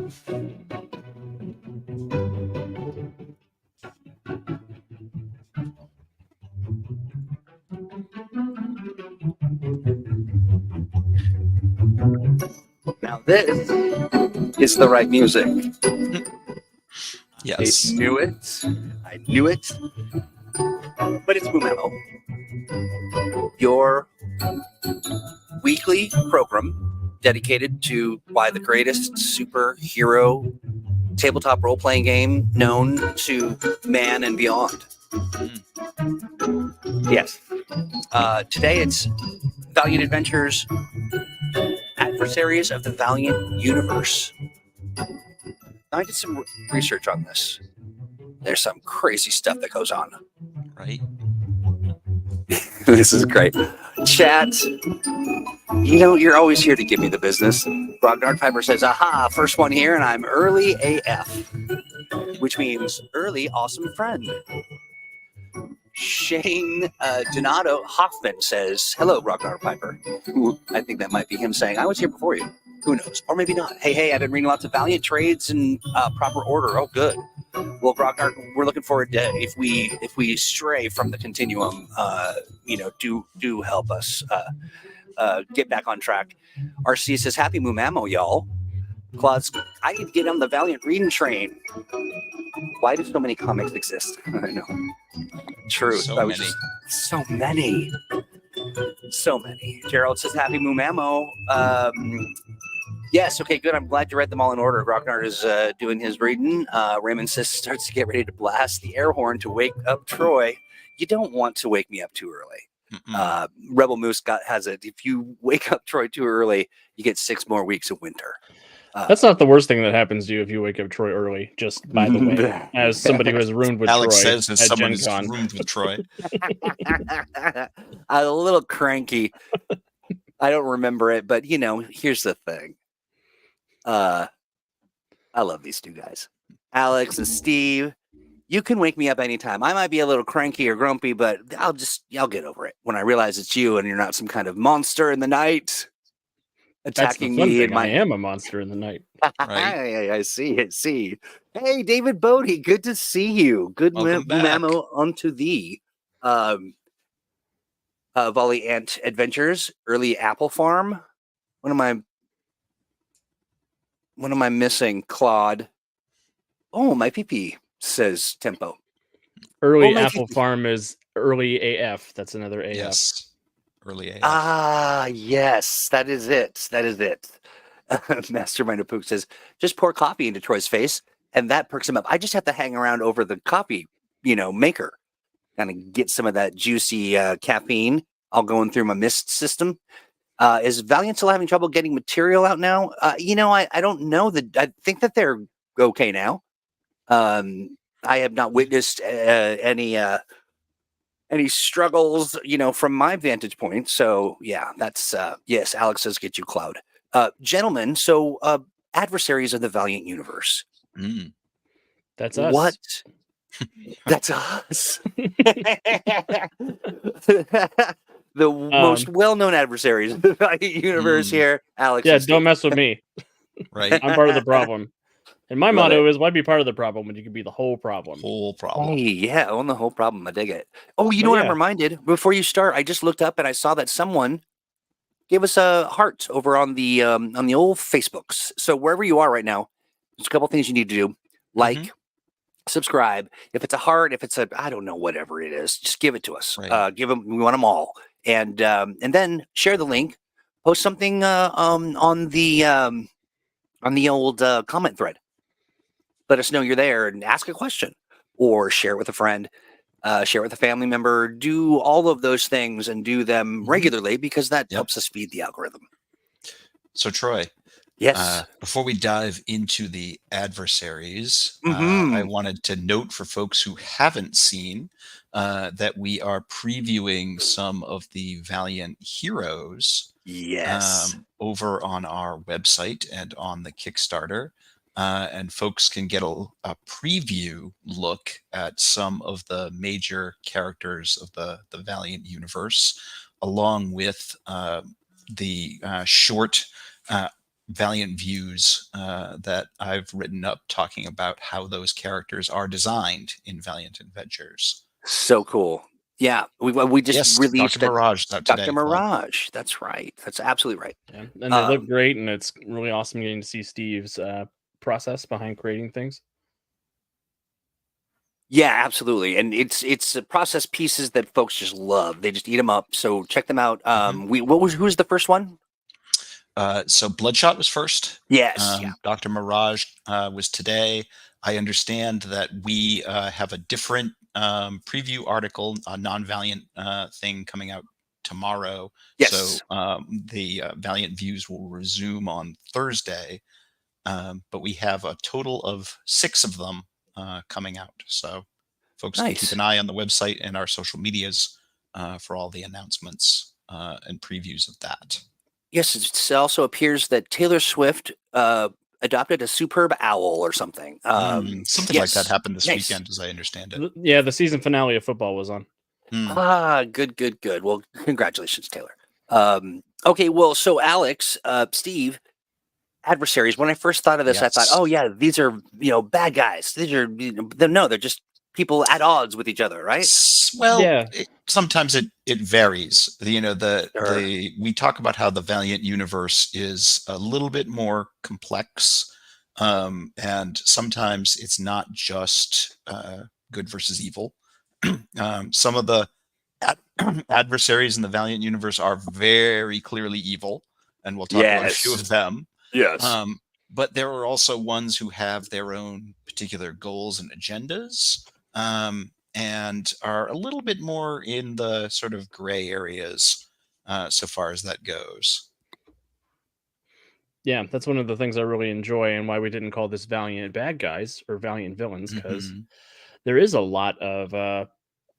Now this is the right music. Yes. I knew it. I knew it. But it's Mumamo, your weekly program dedicated to why the greatest superhero tabletop role-playing game known to man and beyond. Yes. Today it's Valiant Adventures, Adversaries of the Valiant Universe. Now, I did some research on this. There's some crazy stuff that goes on. Right. This is great. Chat, you know, you're always here to give me the business. Grognard Piper says, aha, first one here, and I'm early AF, which means early awesome friend. Shane Donato Hoffman says, hello, Grognard Piper. Ooh, I think that might be him saying, I was here before you. Who knows? Or maybe not. Hey, I've been reading lots of Valiant trades in proper order. Oh, good. Well, Grognard, we're looking forward to if we stray from the continuum, do help us get back on track. RC says, happy Mumamo, y'all. Claude's, I need to get on the Valiant reading train. Why do so many comics exist? I know. True. So many. So many. So many. Gerald says, happy Mumamo. Yes, okay, good. I'm glad you read them all in order. Grognard is doing his reading. Raymond says, starts to get ready to blast the air horn to wake up Troy. You don't want to wake me up too early. Rebel Moose has it. If you wake up Troy too early, you get 6 more weeks of winter. That's not the worst thing that happens to you if you wake up Troy early, just by the way, as somebody who has roomed with Alex Troy says as at someone Gen who's Con. roomed with Troy. I'm a little cranky. I don't remember it, but, here's the thing. I love these two guys. Alex and Steve, you can wake me up anytime. I might be a little cranky or grumpy, but I'll get over it when I realize it's you and you're not some kind of monster in the night attacking me. I am a monster in the night. Right. I see. Hey, David Bodie, good to see you. Good Mumamo unto thee. Valiant Adventures, Early Apple Farm. What am I missing, Claude? Oh, my PP, says Tempo. Early Apple Farm is early AF. That's another AF. Yes. Early AF. Ah, yes. That is it. Mastermind of Pook says, just pour coffee into Troy's face, and that perks him up. I just have to hang around over the coffee, maker. Kind of get some of that juicy caffeine. I'll go in through my mist system. Is Valiant still having trouble getting material out now? I don't know. I think that they're okay now. I have not witnessed any struggles, from my vantage point. So yeah, that's yes. Alex says, "Get you, Cloud, gentlemen." So adversaries of the Valiant Universe. That's us. What? That's us. The most well-known adversaries of the Valiant Universe here, Alex. Yeah, don't mess with me. Right. I'm part of the problem. And my motto is, why be part of the problem when you can be the whole problem? Hey, yeah, own the whole problem. I dig it. Oh, you know what I'm reminded? Before you start, I just looked up and I saw that someone gave us a heart over on the old Facebooks. So wherever you are right now, there's a couple things you need to do. Like, subscribe. If it's a heart, if it's I don't know, whatever it is, just give it to us. Right. Give them. We want them all. And then share the link. Post something on the old comment thread. Let us know you're there and ask a question, or share it with a friend, share it with a family member. Do all of those things and do them regularly, because that helps us feed the algorithm. So Troy, yes. Before we dive into the adversaries, I wanted to note for folks who haven't seen that we are previewing some of the Valiant heroes. Yes. Over on our website and on the Kickstarter. And folks can get a preview look at some of the major characters of the Valiant universe, along with the short Valiant views that I've written up talking about how those characters are designed in Valiant Adventures. So cool. Yeah, we just Yes, released Dr. Mirage is out today. Dr. Mirage. That's right. That's absolutely right. Yeah. And they look great, and it's really awesome getting to see Steve's process behind creating things. Yeah, absolutely. And it's process pieces that folks just love. They just eat them up. So check them out. Who's the first one? So Bloodshot was first. Yes. Yeah. Dr. Mirage was today. I understand that we have a different preview article, a non-Valiant thing coming out tomorrow. Yes. So the Valiant views will resume on Thursday, but we have a total of 6 of them coming out. So folks can keep an eye on the website and our social medias for all the announcements and previews of that. Yes, it also appears that Taylor Swift adopted a superb owl or something. Something like that happened this weekend, as I understand it. Yeah, the season finale of football was on. Good. Well, congratulations, Taylor. Okay, well, so Alex, Steve, adversaries. When I first thought of this, I thought, oh yeah, these are bad guys. These are no, they're just people at odds with each other, right? Well, yeah. Sometimes it varies. We talk about how the Valiant Universe is a little bit more complex, and sometimes it's not just good versus evil. Some of the adversaries in the Valiant Universe are very clearly evil, and we'll talk about a few of them. Yes. But there are also ones who have their own particular goals and agendas, and are a little bit more in the sort of gray areas so far as that goes. Yeah, that's one of the things I really enjoy, and why we didn't call this Valiant bad guys or Valiant villains, because there is a lot of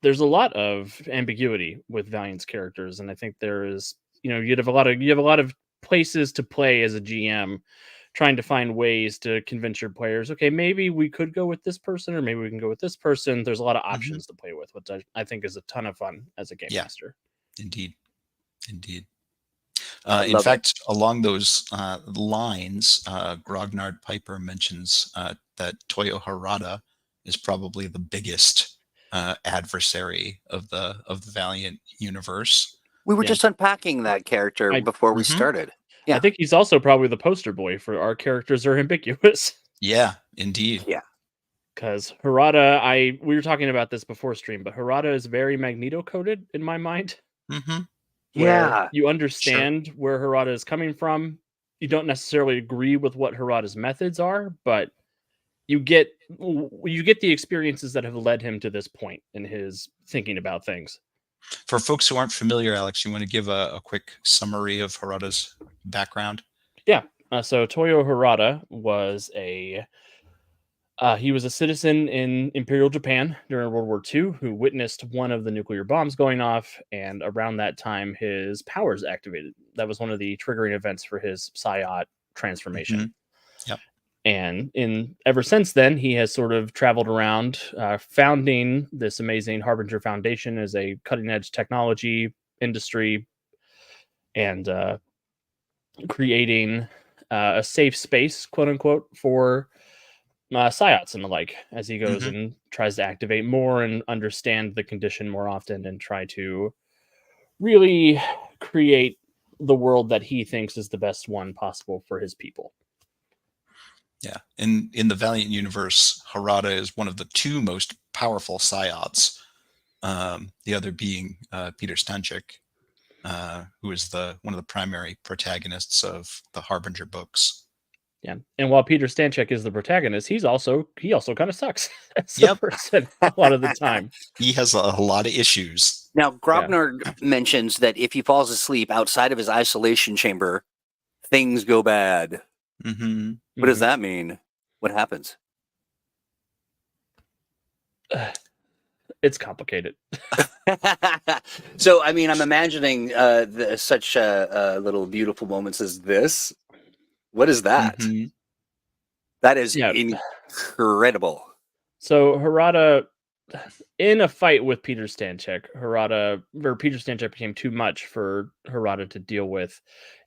there's a lot of ambiguity with Valiant's characters, and I think there is you have a lot of places to play as a GM, trying to find ways to convince your players, okay, maybe we could go with this person, or maybe we can go with this person. There's a lot of options to play with, which I think is a ton of fun as a game master. Indeed. In fact, along those lines, Grognard Piper mentions that Toyo Harada is probably the biggest adversary of the Valiant Universe. We were just unpacking that character before we started. Yeah. I think he's also probably the poster boy for our characters are ambiguous. Yeah, indeed. Yeah. Because Harada, we were talking about this before stream, but Harada is very Magneto coded in my mind. Yeah. You understand where Harada is coming from. You don't necessarily agree with what Harada's methods are, but you get the experiences that have led him to this point in his thinking about things. For folks who aren't familiar, Alex, you want to give a quick summary of Harada's background? Yeah. So Toyo Harada was he was a citizen in Imperial Japan during World War II who witnessed one of the nuclear bombs going off, and around that time his powers activated. That was one of the triggering events for his Psi-Ot transformation. Yep. And ever since then, he has sort of traveled around, founding this amazing Harbinger Foundation as a cutting-edge technology industry, and creating a safe space, quote-unquote, for Psi-Ots and the like, as he goes and tries to activate more and understand the condition more often, and try to really create the world that he thinks is the best one possible for his people. Yeah, in the Valiant Universe, Harada is one of the 2 most powerful Psi-Ots, the other being Peter Stanchik, who is one of the primary protagonists of the Harbinger books. Yeah, and while Peter Stanchik is the protagonist, he also kind of sucks as a person a lot of the time. He has a lot of issues. Now, Grognard mentions that if he falls asleep outside of his isolation chamber, things go bad. What does that mean? What happens? It's complicated. So, I mean, I'm imagining such little beautiful moments as this. What is that? That is incredible. So Harada in a fight with Peter Stanchek, Peter Stanchek became too much for Harada to deal with,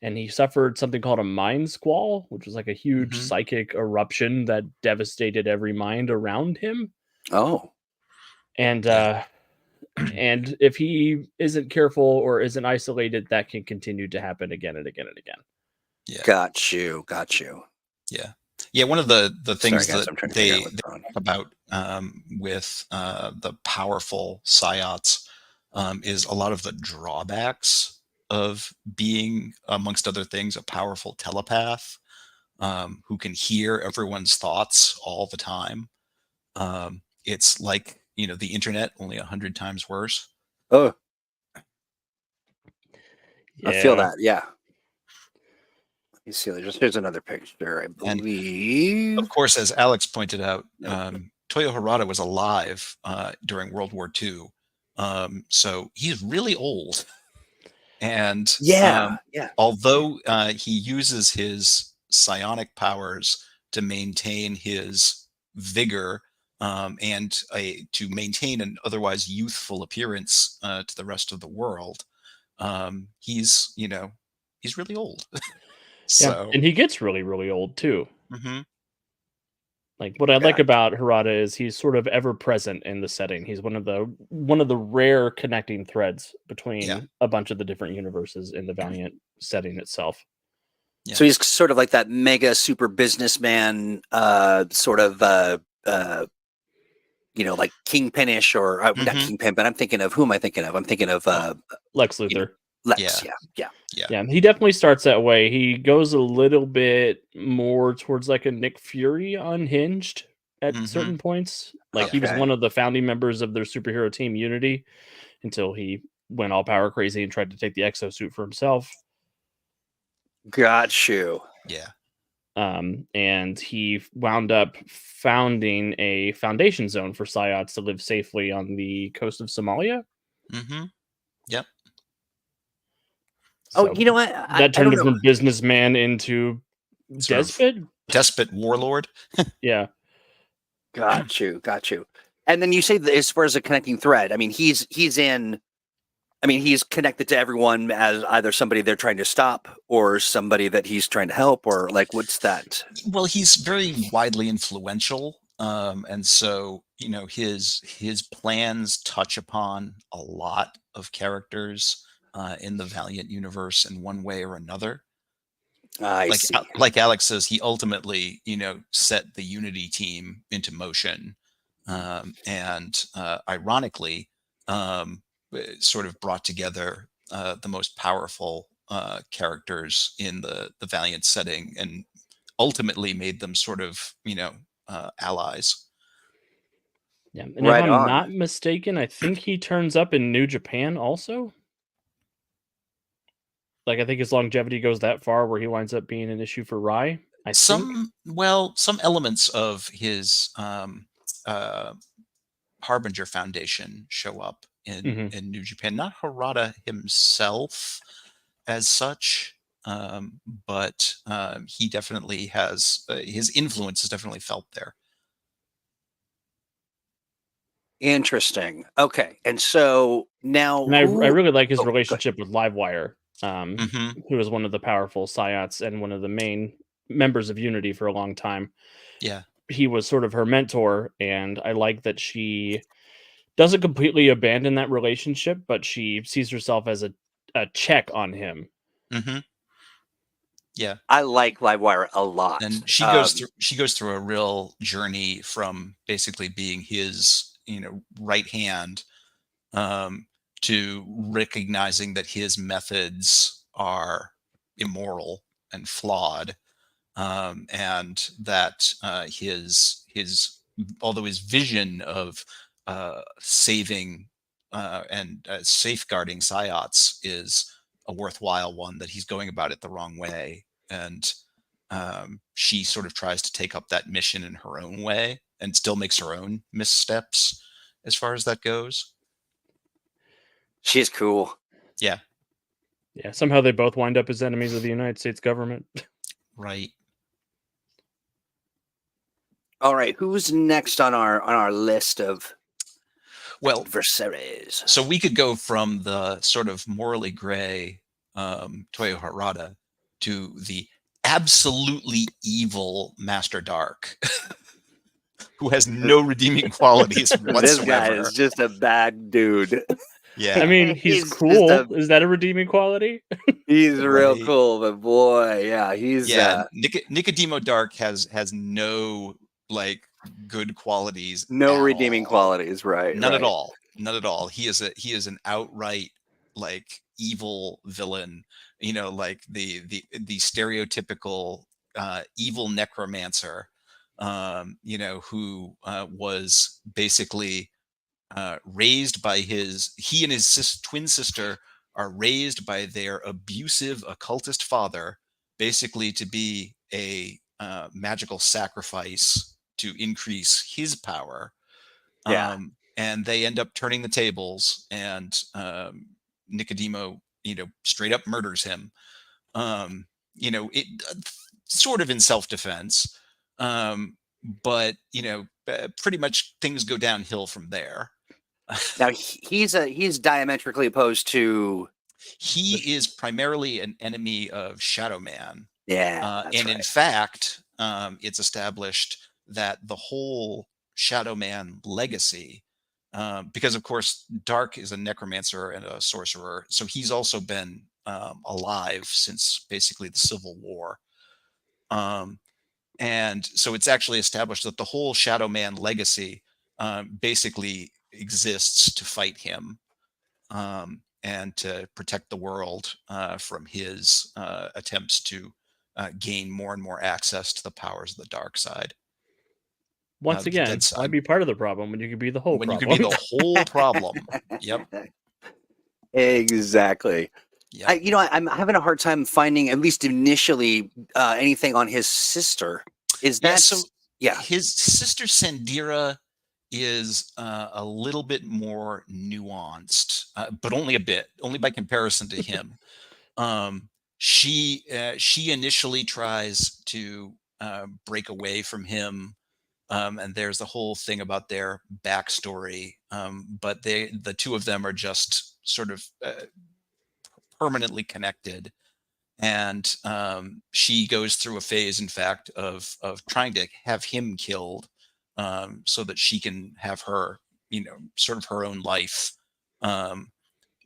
and he suffered something called a mind squall, which was like a huge psychic eruption that devastated every mind around him. Oh, and and if he isn't careful or isn't isolated, that can continue to happen again and again and again. Yeah, got you. Yeah. One of the things Sorry, guys, that I'm trying to they figure out what's going on. about with the powerful psiots is a lot of the drawbacks of being, amongst other things, a powerful telepath who can hear everyone's thoughts all the time. It's like, the internet, only 100 times worse. Oh, Yeah. I feel that. Yeah. Let me see. Here's another picture, I believe. Of course, as Alex pointed out, Toyo Harada was alive during World War II. So he's really old. And although he uses his psionic powers to maintain his vigor and to maintain an otherwise youthful appearance to the rest of the world, he's really old. So, and he gets really, really old too. Like, what I Yeah. like about Harada is he's sort of ever present in the setting. He's one of the rare connecting threads between a bunch of the different universes in the Valiant setting itself. Yeah. So he's sort of like that mega super businessman, sort of, like Kingpin-ish, or not Kingpin, but I'm thinking of, who am I thinking of? I'm thinking of Lex Luthor. Lex, Yeah. He definitely starts that way. He goes a little bit more towards like a Nick Fury unhinged at certain points. Like he was one of the founding members of their superhero team Unity until he went all power crazy and tried to take the exosuit for himself. Got you. Yeah. And he wound up founding a foundation zone for psiots to live safely on the coast of Somalia. Yep. So, you know what? That turned him from businessman into despot warlord. Yeah. Got you. And then you say that as far as a connecting thread, I mean, he's connected to everyone as either somebody they're trying to stop or somebody that he's trying to help, or like, what's that? Well, he's very widely influential. And so, his plans touch upon a lot of characters in the Valiant universe in one way or another. I see. Like Alex says, he ultimately, set the Unity team into motion. And ironically, sort of brought together the most powerful characters in the Valiant setting and ultimately made them sort of, allies. Yeah. And if I'm not mistaken, I think he turns up in New Japan also. Like, I think his longevity goes that far where he winds up being an issue for Rai. Some elements of his Harbinger Foundation show up in New Japan. Not Harada himself as such, but he definitely has his influence is definitely felt there. Interesting. Okay, and so now, and I really like his relationship with Livewire, who is one of the powerful psiots and one of the main members of Unity for a long time. Yeah, he was sort of her mentor, and I like that she doesn't completely abandon that relationship, but she sees herself as a check on him. Yeah, I like Livewire a lot, and she goes through a real journey from basically being his right hand to recognizing that his methods are immoral and flawed, and that although his vision of saving and safeguarding psiots is a worthwhile one, that he's going about it the wrong way, and she sort of tries to take up that mission in her own way and still makes her own missteps as far as that goes. She's cool. Yeah. Somehow they both wind up as enemies of the United States government. Right. All right, who's next on our list of Well, Adversaries. so we could go from the sort of morally gray Toyo Harada to the absolutely evil Master Darque, who has no redeeming qualities This guy whatsoever. is just a bad dude. Yeah. I mean, he's just cool. Is that a redeeming quality? He's real Right. cool, but boy, yeah, he's Nicodemo Darque has no like good qualities. no at redeeming all. qualities, right? None at right. all. None at all. He is an outright like evil villain. You know, like the stereotypical evil necromancer. You know, who was basically raised by he and his twin sister are raised by their abusive occultist father, basically to be a magical sacrifice to increase his power. Yeah. And they end up turning the tables, and Nicodemo, straight up murders him. It sort of in self-defense, but pretty much things go downhill from there. Now he's diametrically opposed to. He is primarily an enemy of Shadow Man. Yeah, that's and right. in fact, it's established that the whole Shadow Man legacy, because of course Darque is a necromancer and a sorcerer, so he's also been alive since basically the Civil War. And so it's actually established that the whole Shadow Man legacy basically exists to fight him. And to protect the world from his attempts to gain more and more access to the powers of the dark side. Once The again, dead why side. be part of the problem when you could be the whole When problem? you could be the whole problem. Yep. Exactly. Yep. I'm having a hard time finding, at least initially, anything on his sister. Is that? His sister Sandira is a little bit more nuanced, but only a bit, only by comparison to him. She initially tries to break away from him, and there's the whole thing about their backstory. But the two of them are just sort of permanently connected, and she goes through a phase, in fact, of trying to have him killed, so that she can have her, sort of her own life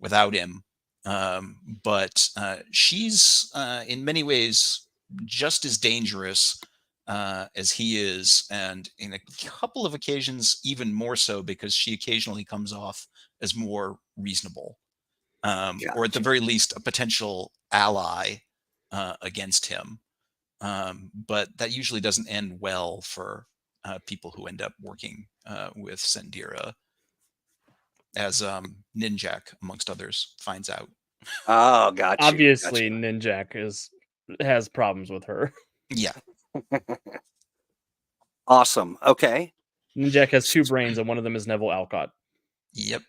without him. But she's in many ways just as dangerous as he is, and in a couple of occasions even more so, because she occasionally comes off as more reasonable, or at the very least a potential ally against him. But that usually doesn't end well for people who end up working with Sandira, as Ninjak, amongst others, finds out. Oh, gotcha. Obviously, Ninjak has problems with her. Yeah. Awesome. Okay. Ninjak has two brains, and one of them is Neville Alcott. Yep.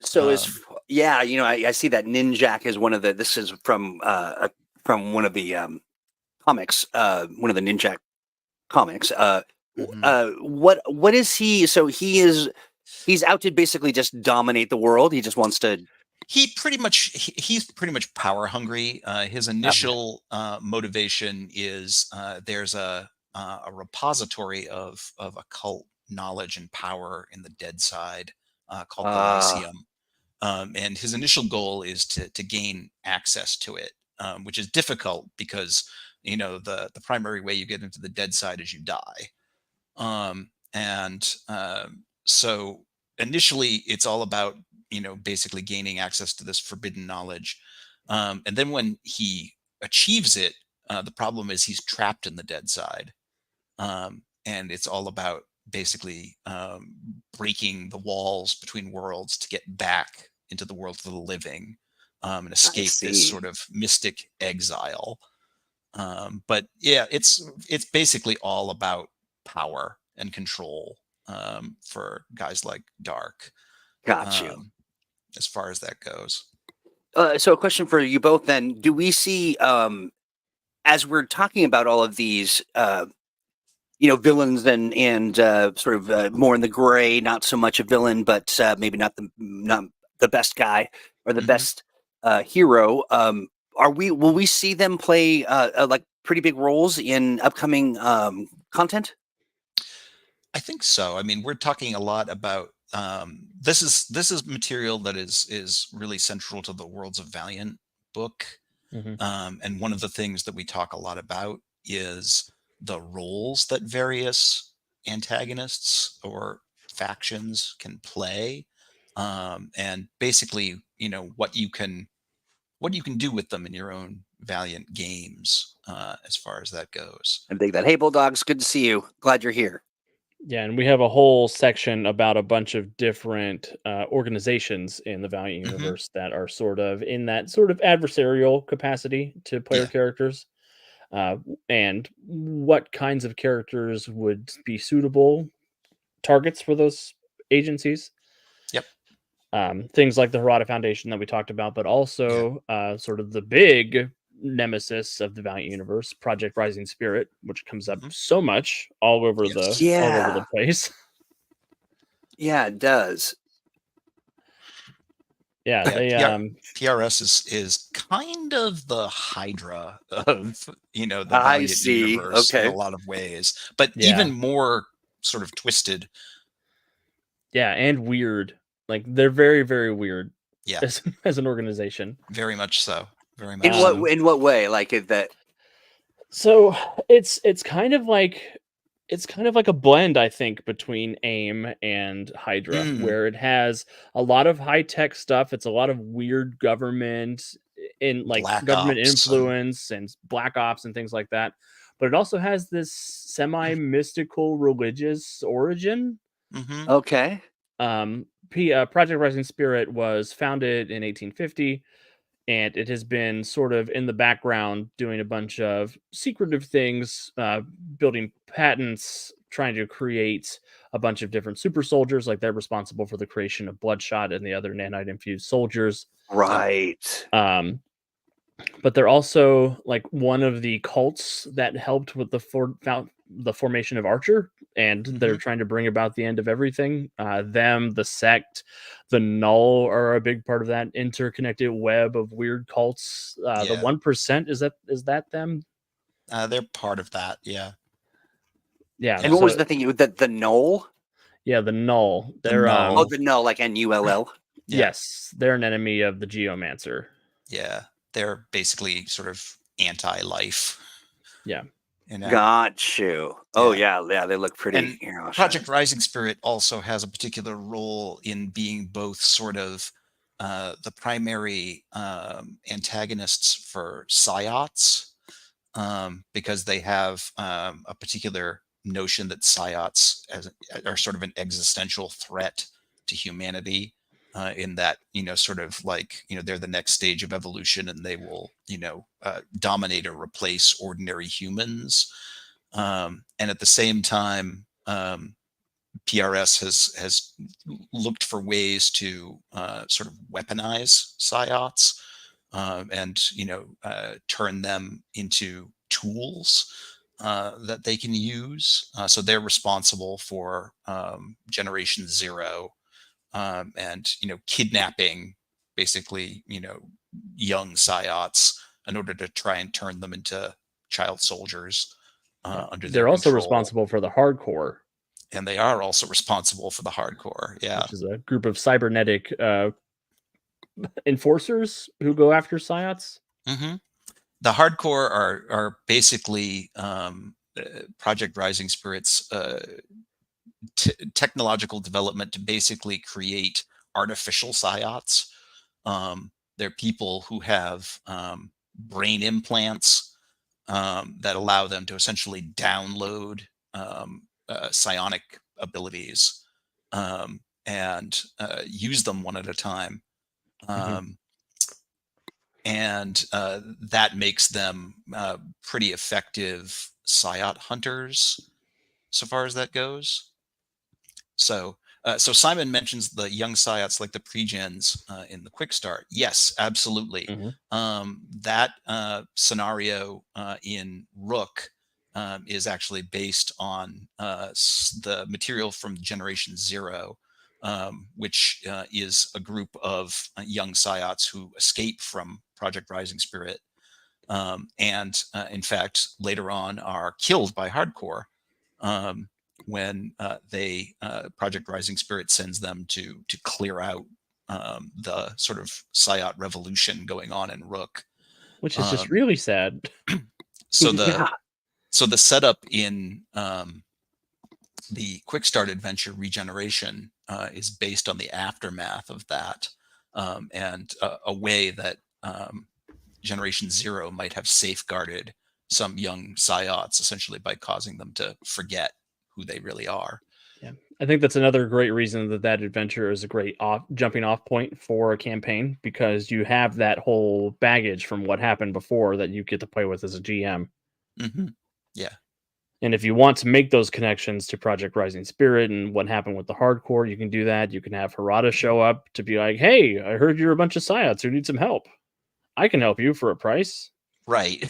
So I see that Ninjak is one of the. This is from one of the comics, one of the Ninjak comics. What is he? So he's out to basically just dominate the world. He just wants to. He's pretty much power hungry. His initial motivation is there's a repository of occult knowledge and power in the dead side called the Lyceum. And his initial goal is to gain access to it, which is difficult because the primary way you get into the dead side is you die. So initially it's all about basically gaining access to this forbidden knowledge, and then when he achieves it, the problem is he's trapped in the dead side, and it's all about basically breaking the walls between worlds to get back into the world of the living, and escape this sort of mystic exile. But yeah, it's basically all about power and control for guys like Darque. Got you. As far as that goes. So a question for you both then. Do we see, as we're talking about all of these villains and sort of more in the gray, not so much a villain, but maybe not the best guy or the best hero. Will we see them play like pretty big roles in upcoming content? I think so. I mean, we're talking a lot about this is material that is really central to the Worlds of Valiant book. And one of the things that we talk a lot about is the roles that various antagonists or factions can play, and basically, what you can do with them in your own Valiant games, as far as that goes. I dig that. Hey, Bulldogs, good to see you. Glad you're here. Yeah, and we have a whole section about a bunch of different organizations in the Valiant universe that are sort of in that sort of adversarial capacity to player characters, and what kinds of characters would be suitable targets for those agencies. Yep. Things like the Harada Foundation that we talked about, but also sort of the big nemesis of the Valiant universe, Project Rising Spirit, which comes up so much all over the place. Yeah, it does. Yeah, PRS is kind of the Hydra of the Valiant universe in a lot of ways, but even more sort of twisted. Yeah, and weird. Like they're very, very weird. Yeah, as an organization. Very much so. Very much. In what way? Like that. So it's kind of like a blend, I think, between AIM and Hydra, where it has a lot of high tech stuff. It's a lot of weird government government influence and black ops and things like that. But it also has this semi mystical religious origin. Okay. Project Rising Spirit was founded in 1850. And it has been sort of in the background doing a bunch of secretive things, building patents, trying to create a bunch of different super soldiers. Like they're responsible for the creation of Bloodshot and the other nanite infused soldiers. Right. But they're also like one of the cults that helped with the formation of Archer, and they're trying to bring about the end of everything. The sect, the Null are a big part of that interconnected web of weird cults. The 1%, is that them? They're part of that. Yeah. And what was the thing? The Null? Yeah, the Null. They're the Null, like NULL. Yes, they're an enemy of the Geomancer. Yeah, they're basically sort of anti-life. Yeah. Got you. Oh yeah, they look pretty. And Project Rising Spirit also has a particular role in being both sort of the primary antagonists for psiots, because they have a particular notion that psiots are sort of an existential threat to humanity. In that, sort of like, they're the next stage of evolution and they will, dominate or replace ordinary humans. And at the same time, PRS has looked for ways to sort of weaponize psiots, and, turn them into tools that they can use. So they're responsible for Generation Zero, and kidnapping basically young psiots in order to try and turn them into child soldiers under their They're also control. responsible for the hardcore, and they are also responsible for the hardcore, which is a group of cybernetic enforcers who go after psiots. The hardcore are basically Project Rising Spirit's technological development to basically create artificial psiots. They're people who have brain implants that allow them to essentially download psionic abilities, and use them one at a time. And that makes them pretty effective psiot hunters, so far as that goes. So Simon mentions the young psiots like the pregens in the quick start. Yes, absolutely. That scenario in Rook is actually based on the material from Generation Zero, which is a group of young Psiots who escape from Project Rising Spirit, and in fact later on are killed by Hardcore when Project Rising Spirit sends them to clear out the sort of Psiot revolution going on in Rook, which is just really sad. So Yeah. the setup in the Quick Start adventure Regeneration is based on the aftermath of that, and a way that Generation Zero might have safeguarded some young Psiots essentially by causing them to forget who they really are. Yeah, I think that's another great reason that adventure is a great jumping off point for a campaign, because you have that whole baggage from what happened before that you get to play with as a GM. Mm-hmm. Yeah. And if you want to make those connections to Project Rising Spirit and what happened with the Hardcore, you can do that. You can have Harada show up to be like, "Hey, I heard you're a bunch of Psiots who need some help. I can help you for a price." Right.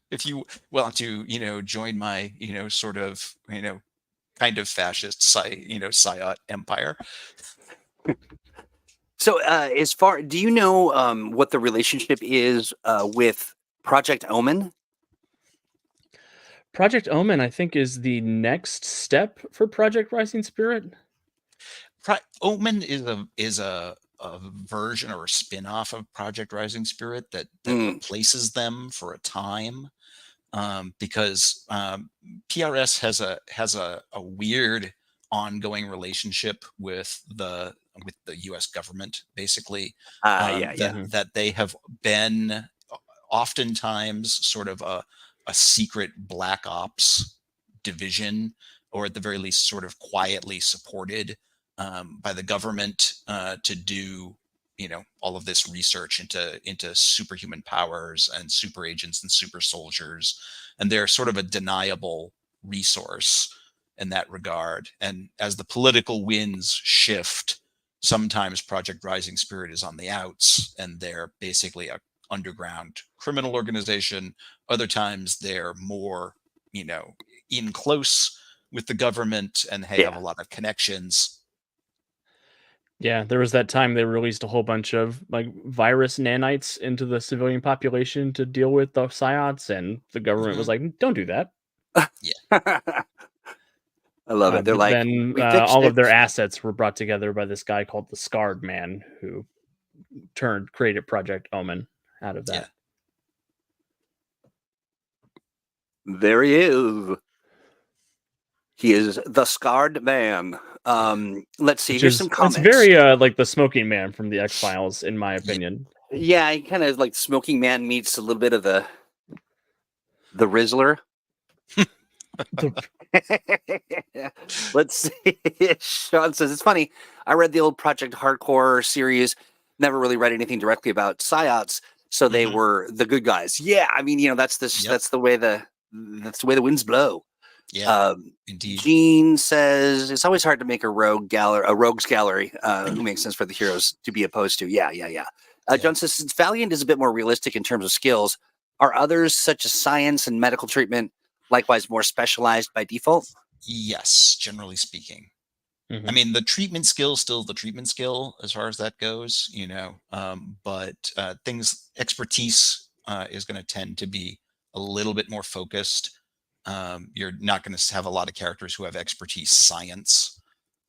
If you want to, join my, sort of, kind of fascist, Psiot empire. So, do you know what the relationship is with Project Omen? Project Omen, I think, is the next step for Project Rising Spirit. Omen is a version or a spin-off of Project Rising Spirit that replaces them for a time, because PRS has a weird ongoing relationship with the U.S. government, basically. That they have been oftentimes sort of a secret black ops division, or at the very least sort of quietly supported by the government to do all of this research into superhuman powers and super agents and super soldiers, and they're sort of a deniable resource in that regard. And as the political winds shift, sometimes Project Rising Spirit is on the outs and they're basically a underground criminal organization. Other times they're more in close with the government and have a lot of connections. Yeah, there was that time they released a whole bunch of virus nanites into the civilian population to deal with the Psiots, and the government was like, "Don't do that." Yeah. I love it. They're like, then all of their assets were brought together by this guy called the Scarred Man, who created Project Omen out of that. Yeah. There he is. He is the Scarred Man. Let's see. Here's some comments. It's very like the Smoking Man from the X-Files, in my opinion. Yeah, he kind of like Smoking Man meets a little bit of the Rizzler. Let's see. Sean says, it's funny. I read the old Project Hardcore series. Never really read anything directly about Psiots, so they were the good guys. Yeah, I mean, that's the way the winds blow. Yeah, indeed. Gene says it's always hard to make a rogues gallery who makes sense for the heroes to be opposed to. Yeah. John says, since Valiant is a bit more realistic in terms of skills, are others such as science and medical treatment likewise more specialized by default? Yes, generally speaking. I mean, the treatment skill is still the treatment skill as far as that goes, but expertise is going to tend to be a little bit more focused. You're not going to have a lot of characters who have expertise science.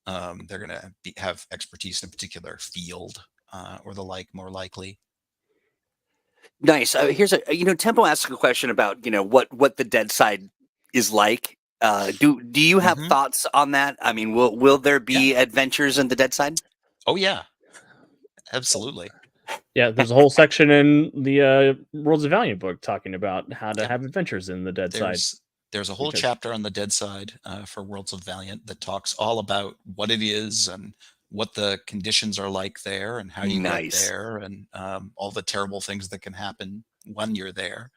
They're going to have expertise in a particular field or the like, more likely. Nice. Here's Tempo asked a question about what the dead side is like. Do you have thoughts on that? I mean, will there be adventures in the dead side? Oh yeah, absolutely. Yeah, there's a whole section in the Worlds of Valiant book talking about how to have adventures in the dead side. There's a whole chapter on the dead side for Worlds of Valiant that talks all about what it is and what the conditions are like there and how you get there, and all the terrible things that can happen when you're there,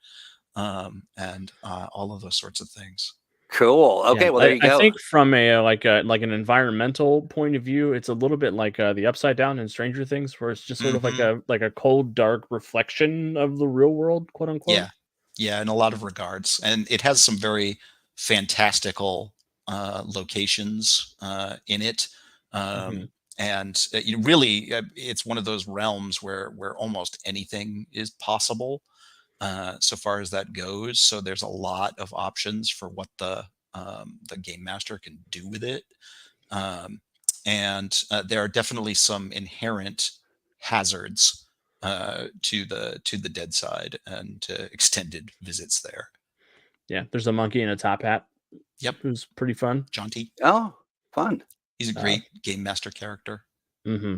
and all of those sorts of things. Cool. Okay, well there you go. I think from a like an environmental point of view, it's a little bit like the Upside Down in Stranger Things, where it's just sort of like a cold, dark reflection of the real world, quote unquote. Yeah, Yeah, in a lot of regards, and it has some very fantastical locations in it, Mm-hmm. and you really, it's one of those realms where almost anything is possible, so far as that goes. So there's a lot of options for what the game master can do with it, um, and there are definitely some inherent hazards to the dead side and extended visits there. Yeah, there's a monkey in a top hat Yep, who's pretty fun. Jaunty. Oh, fun. He's a Uh, great game master character. mm-hmm.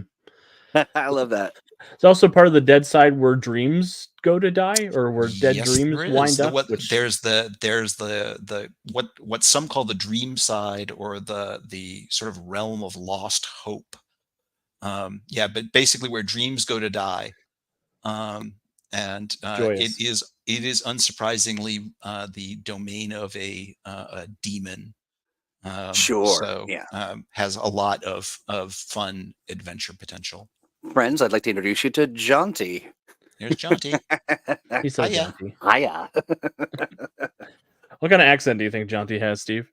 I love that. It's also part of the dead side where dreams go to die, or where dead Yes, dreams there is wind the up. what Which there's the what some call the dream side, or the sort of realm of lost hope. Yeah, but basically where dreams go to die. Um, and joyous. it is unsurprisingly the domain of a demon. Sure. So Yeah. has a lot of fun adventure potential. Friends, I'd like to introduce you to Jaunty. There's Jaunty. He's so Hiya. jaunty. Hiya. What kind of accent do you think Jaunty has, Steve?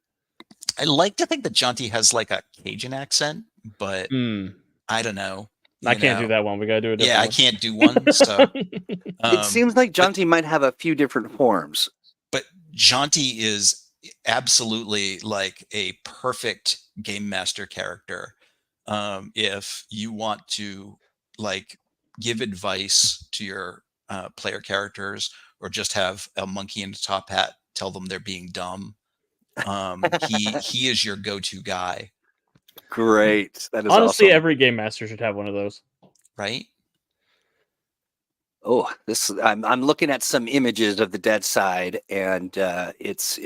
I like to think that Jaunty has like a Cajun accent, but Mm, I don't know. I can't do that one. We gotta do a different Yeah, I one. can't do one. So, It seems like but Jaunty might have a few different forms. but Jaunty is absolutely like a perfect game master character. If you want to like give advice to your player characters, or just have a monkey in a top hat tell them they're being dumb, he is your go-to guy, Great. That is Honestly, awesome. every game master should have one of those. right? Oh, this I'm looking at some images of the dead side, and it's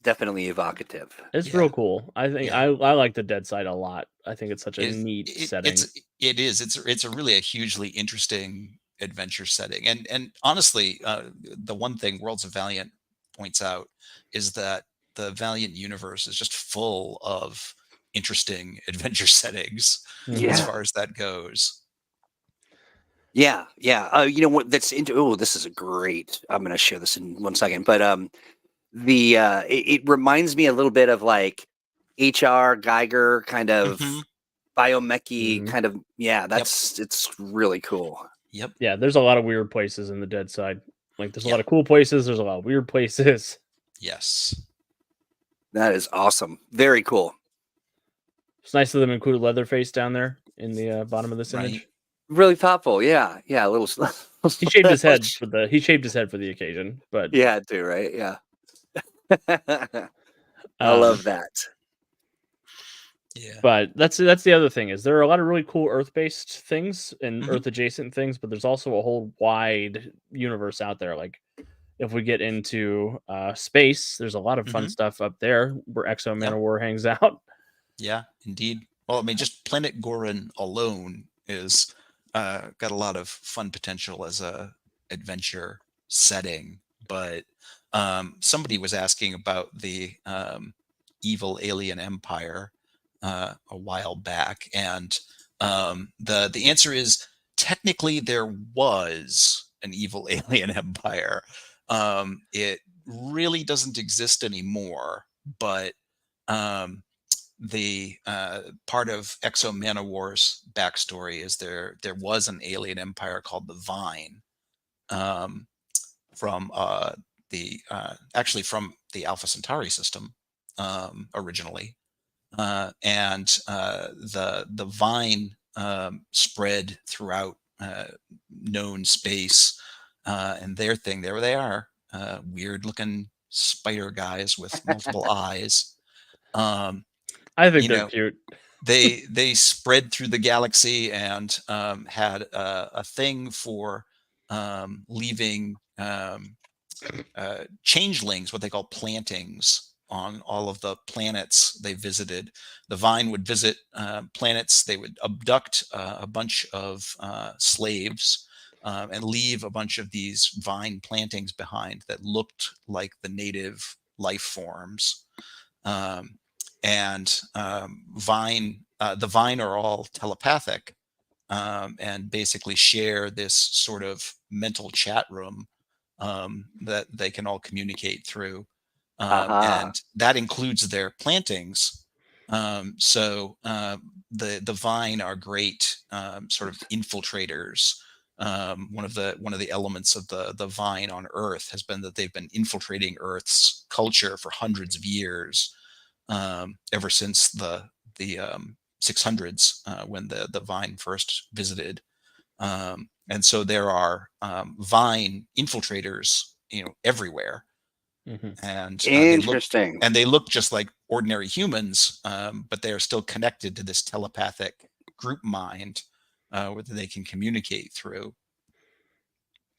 definitely evocative. It's Yeah, real cool. I think yeah. I like the dead side a lot. I think it's such a It, neat setting. it's a really a hugely interesting adventure setting, and honestly, the one thing Worlds of Valiant points out is that the Valiant universe is just full of interesting adventure settings as Mhm. Yeah. far as that goes. Yeah, yeah. You know what? That's into. Oh, this is a great. I'm going to share this in 1 second, but it reminds me a little bit of like H.R. Geiger kind Hmm. of biomechy Mhm. kind of. Yeah, Yep, it's really cool. yep, Yeah, there's a lot of weird places in the dead side. Like there's a yeah, lot of cool places. There's a lot of weird places. yes, That is awesome. Very cool. It's nice of them to include Leatherface down there in the bottom of this right. image. Really thoughtful. Yeah, yeah. A little. He shaved his head for the occasion, but Yeah, I do right. Yeah. I um, love that. Yeah. but that's the other thing is there are a lot of really cool Earth-based things and Hmm. Earth-adjacent things, but there's also a whole wide universe out there. Like if we get into space, there's a lot of fun Hmm. stuff up there where Exo Yeah. Manowar hangs out. Yeah, indeed. Well, I mean, just Planet Gorin alone is got a lot of fun potential as a adventure setting. But somebody was asking about the evil alien empire a while back, and the answer is technically there was an evil alien empire. It really doesn't exist anymore, but um, the part of Exo Manowar's backstory is there was an alien empire called the Vine, um, from the actually from the Alpha Centauri system, originally, and the Vine spread throughout known space, and their thing, there they are, weird looking spider guys with multiple eyes. Um, I think you they're know, cute. they spread through the galaxy, and had a thing for leaving changelings, what they call plantings, on all of the planets they visited. The Vine would visit planets. They would abduct a bunch of slaves, and leave a bunch of these vine plantings behind that looked like the native life forms. Um, and the Vine are all telepathic, and basically share this sort of mental chat room that they can all communicate through. Aha. And that includes their plantings. So the vine are great sort of infiltrators. One of the elements of the vine on Earth has been that they've been infiltrating Earth's culture for hundreds of years, ever since the 600s, when the vine first visited. And so there are vine infiltrators, everywhere. And Interesting. they look just like ordinary humans, but they are still connected to this telepathic group mind, where they can communicate through.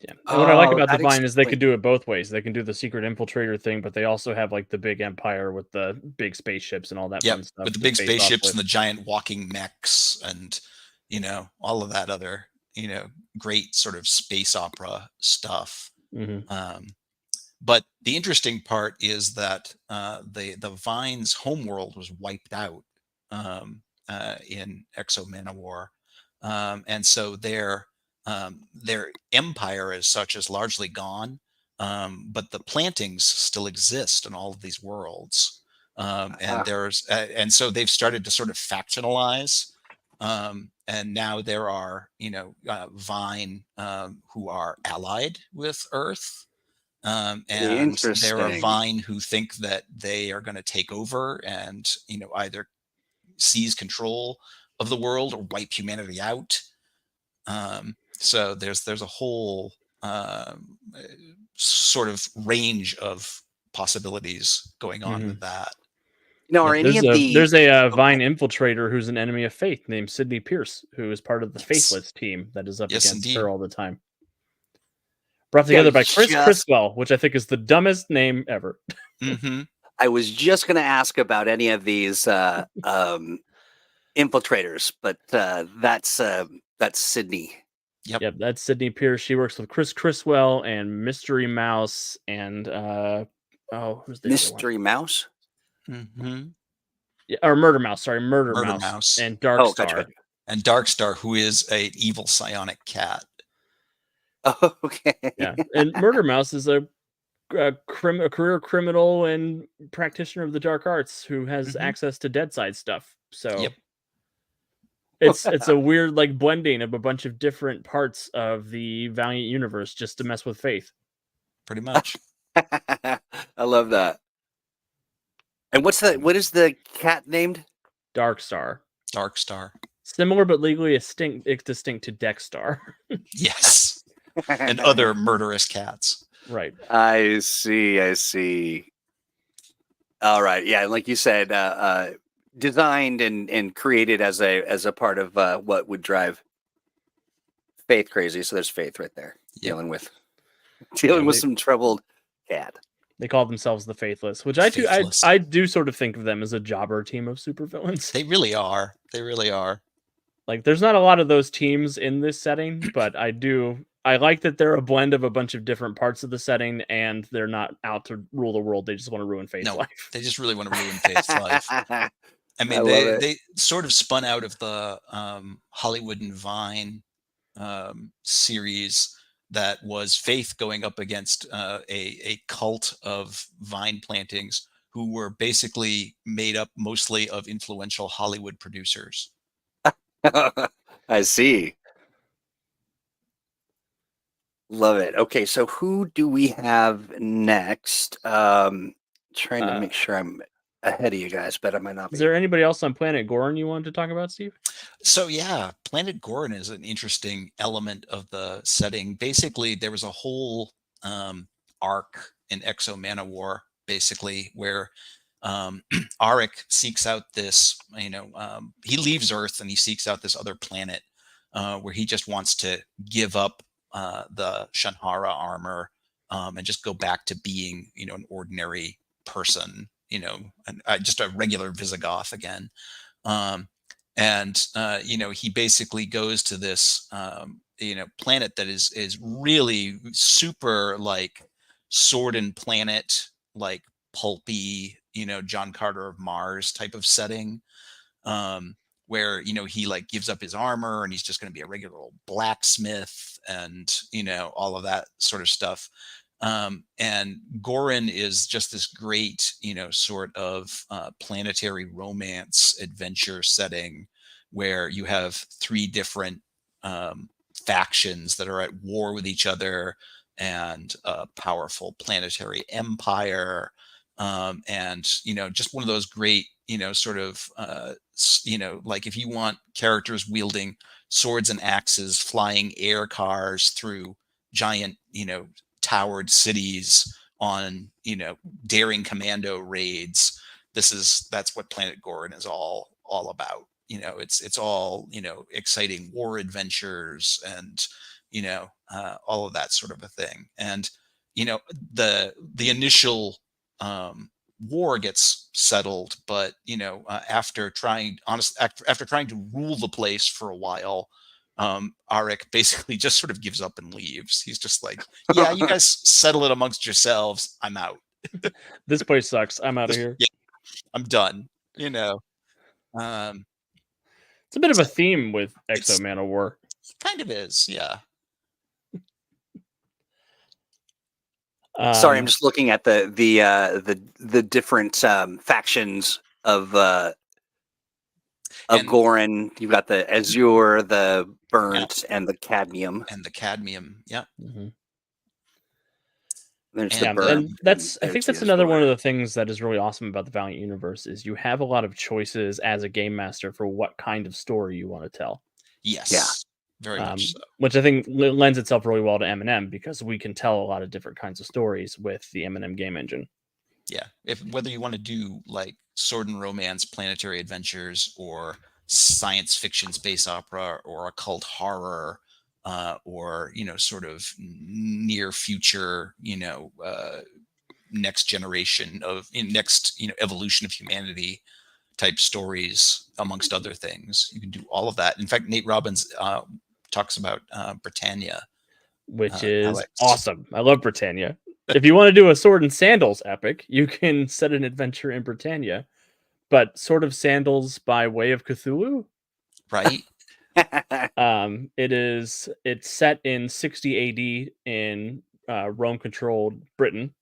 Yeah. And what I like about the that Vine is they explains. could do it both ways. They can do the secret infiltrator thing, but they also have like the big empire with the big spaceships and all that Yep, fun stuff with the to big face off spaceships with. and the giant walking mechs and all of that other great sort of space opera stuff. But the interesting part is that the Vine's homeworld was wiped out in Exo Manowar, and so their empire as such is largely gone. But the plantings still exist in all of these worlds, and and so they've started to sort of factionalize. And now there are Vine who are allied with Earth. And there are Interesting. Vine who think that they are going to take over and either seize control of the world or wipe humanity out. So there's a whole sort of range of possibilities going on with that. Now, are any of the There's a okay? Vine infiltrator who's an enemy of Faith named Sydney Pierce, who is part of the Yes, Faithless team that is up yes, against indeed. her all the time. Brought Yeah, I together was by Chris just Criswell, which I think is the dumbest name ever. Mm-hmm. I was just going to ask about any of these infiltrators, but that's Sydney. Yep. That's Sydney Pierce. She works with Chris Criswell and Mystery Mouse and who's the other one? Mystery Mouse. Mm-hmm. Yeah, or Murder Mouse. Sorry, Murder Murder Mouse Mouse and Dark Oh, gotcha, Star. gotcha. and Darkstar, who is an evil psionic cat. Oh, okay. Yeah, and Murder Mouse is a career criminal and practitioner of the dark arts who has access to dead side stuff. So Yep. it's a weird like blending of a bunch of different parts of the Valiant universe just to mess with Faith. Pretty much. I love that. And what is the cat named? Dark Star. Darkstar. Similar but legally distinct to Dexstar. Yes. And other murderous cats. Right. I see. All right. Yeah, like you said, designed and created as a part of what would drive Faith crazy. So there's Faith right there, Yep. dealing with some troubled cat. They call themselves the Faithless, which Faithless. I do sort of think of them as a jobber team of supervillains. They really are. They really are. Like, there's not a lot of those teams in this setting, but I like that they're a blend of a bunch of different parts of the setting, and they're not out to rule the world. They just want to ruin Faith's life. They just really want to ruin Faith's life. I mean, they sort of spun out of the Hollywood and Vine series that was Faith going up against a cult of vine plantings who were basically made up mostly of influential Hollywood producers. I see. Love it. Okay, so who do we have next? Trying to make sure I'm ahead of you guys, but I might not be. Is there anybody else on Planet Gorin you wanted to talk about, Steve? So yeah, Planet Gorin is an interesting element of the setting. Basically, there was a whole arc in Exo Manowar, basically, where Arik seeks out this, he leaves Earth and he seeks out this other planet where he just wants to give up the Shanhara armor and just go back to being, an ordinary person, just a regular Visigoth again. He basically goes to this, planet that is really super like Sword and Planet, like pulpy, John Carter of Mars type of setting, where, he like gives up his armor and he's just going to be a regular old blacksmith and, all of that sort of stuff. And Gorin is just this great, sort of planetary romance adventure setting where you have three different factions that are at war with each other, and a powerful planetary empire. And, just one of those great, sort of, like if you want characters wielding swords and axes, flying air cars through giant, towered cities on, daring commando raids. That's what Planet Gorin is all about. It's all, exciting war adventures and, all of that sort of a thing. And, the initial war gets settled, but after trying to rule the place for a while, Arik basically just sort of gives up and leaves. He's just like, yeah, you guys settle it amongst yourselves. I'm out. This place sucks. I'm out of here. Yeah, I'm done. It's a bit of a theme with Exo Man of War. Kind of is, yeah. Sorry, I'm just looking at the different factions of Gorin. You've got the Azure, the Burnt, and the Cadmium. Yeah. Mm-hmm. And that's I think that's another one of the things that is really awesome about the Valiant Universe is you have a lot of choices as a game master for what kind of story you want to tell. Yes. Yeah. Very much so. Which I think lends itself really well to M&M because we can tell a lot of different kinds of stories with the M&M game engine. Yeah. Whether you want to do like sword and romance, planetary adventures, or science fiction space opera, or occult horror, or sort of near future, next generation of evolution of humanity type stories, amongst other things. You can do all of that. In fact, Nate Robbins talks about Britannia, which is Alex. Awesome. I love Britannia. If you want to do a sword and sandals epic, you can set an adventure in Britannia, but Sword of Sandals by way of Cthulhu, right? It's set in 60 AD in Rome-controlled Britain,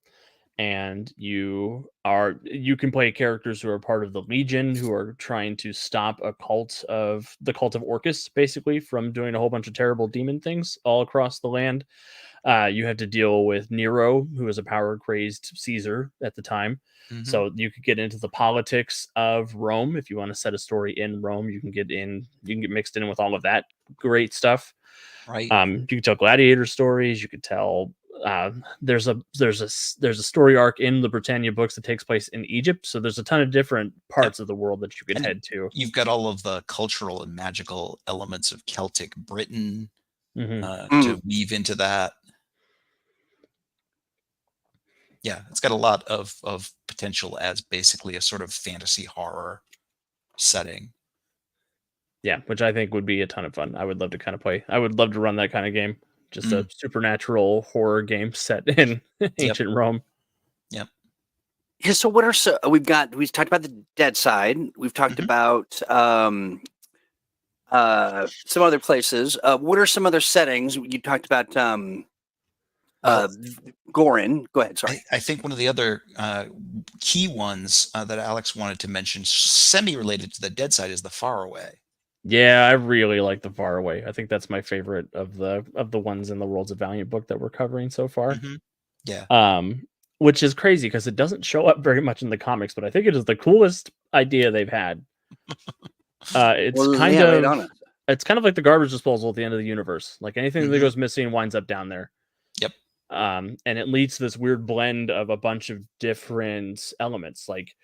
and you can play characters who are part of the Legion, who are trying to stop the cult of Orcus, basically, from doing a whole bunch of terrible demon things all across the land. You have to deal with Nero, who was a power-crazed Caesar at the time. Mm-hmm. So you could get into the politics of Rome. If you want to set a story in Rome, you can get mixed in with all of that great stuff. Right. You can tell gladiator stories. You could tell there's a story arc in the Britannia books that takes place in Egypt. So there's a ton of different parts of the world that you could head to. You've got all of the cultural and magical elements of Celtic Britain to weave into that. Yeah, it's got a lot of potential as basically a sort of fantasy horror setting. Yeah, which I think would be a ton of fun. I would love to kind of play. I would love to run that kind of game. Just a supernatural horror game set in ancient Rome. Yep. Yeah. So we've talked about the dead side. We've talked about some other places. What are some other settings? You talked about Gorin. Go ahead. Sorry. I think one of the other key ones that Alex wanted to mention, semi-related to the dead side, is the Faraway. Yeah, I really like the Faraway. I think that's my favorite of the ones in the Worlds of Valiant book that we're covering so far. Mm-hmm. Yeah. Which is crazy because it doesn't show up very much in the comics, but I think it is the coolest idea they've had. It's kind of like the garbage disposal at the end of the universe. Like anything that goes missing winds up down there. Yep. And it leads to this weird blend of a bunch of different elements. Like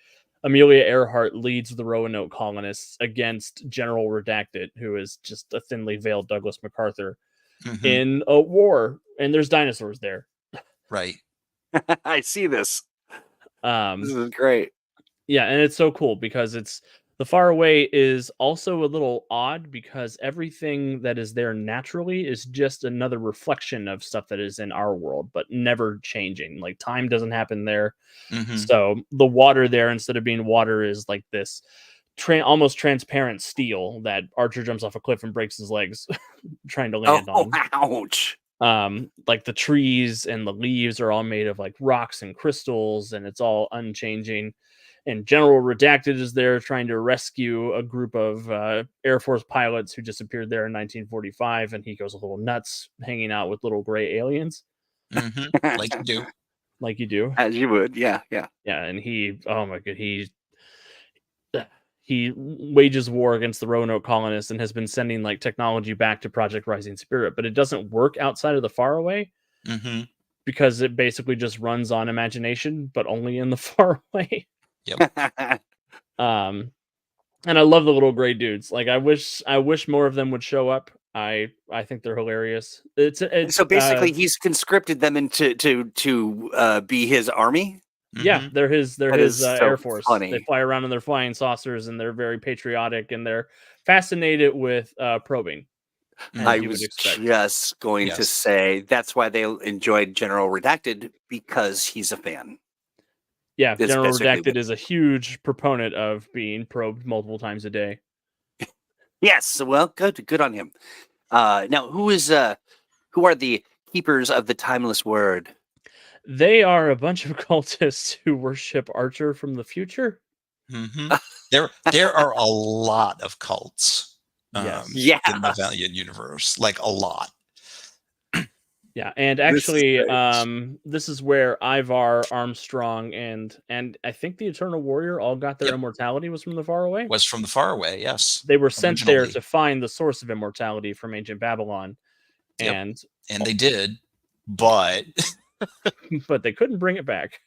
Amelia Earhart leads the Roanoke colonists against General Redacted, who is just a thinly veiled Douglas MacArthur in a war, and there's dinosaurs there. Right. I see this. This is great. Yeah, and it's so cool because the Faraway is also a little odd because everything that is there naturally is just another reflection of stuff that is in our world, but never changing. Like time doesn't happen there. So the water there, instead of being water, is like this almost transparent steel that Archer jumps off a cliff and breaks his legs trying to land on. Ouch. Like the trees and the leaves are all made of like rocks and crystals, and it's all unchanging. And General Redacted is there trying to rescue a group of Air Force pilots who disappeared there in 1945, and he goes a little nuts hanging out with little gray aliens. Like you do. Like you do. As you would, yeah. Yeah, and oh my god, he wages war against the Roanoke colonists and has been sending like technology back to Project Rising Spirit, but it doesn't work outside of the faraway because it basically just runs on imagination, but only in the faraway. Yep. And I love the little gray dudes. Like I wish more of them would show up. I think they're hilarious. It's so basically he's conscripted them into to be his army. Yeah, they're his so Air Force. funny. They fly around in their flying saucers, and they're very patriotic, and they're fascinated with probing. I was just going to say that's why they enjoyed General Redacted, because he's a fan. Yeah, General Redacted is a huge proponent of being probed multiple times a day. Yes, well, good on him. Now, who are the keepers of the timeless word? They are a bunch of cultists who worship Archer from the future. There are a lot of cults in the Valiant universe, like a lot. Yeah, and actually, this is where Ivar, Armstrong, and I think the Eternal Warrior all got their immortality was from the Faraway. Was from the Faraway, yes. They were sent there to find the source of immortality from ancient Babylon, and they did, but but they couldn't bring it back.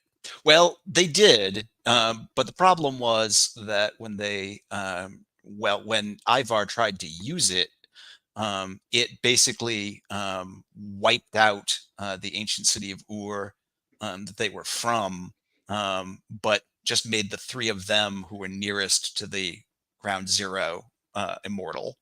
Well, they did, but the problem was that when they when Ivar tried to use it, it basically wiped out the ancient city of Ur that they were from, but just made the three of them who were nearest to the ground zero immortal.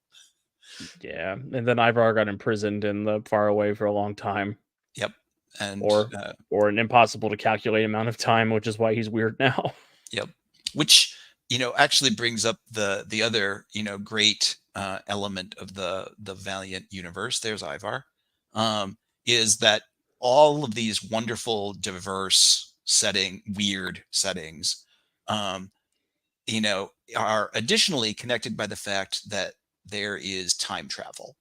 Yeah, and then Ivar got imprisoned in the Faraway for a long time. Yep, and or an impossible to calculate amount of time, which is why he's weird now. Yep, which actually brings up the other great element of the Valiant universe. There's Ivar. Is that all of these wonderful, diverse weird settings, are additionally connected by the fact that there is time travel.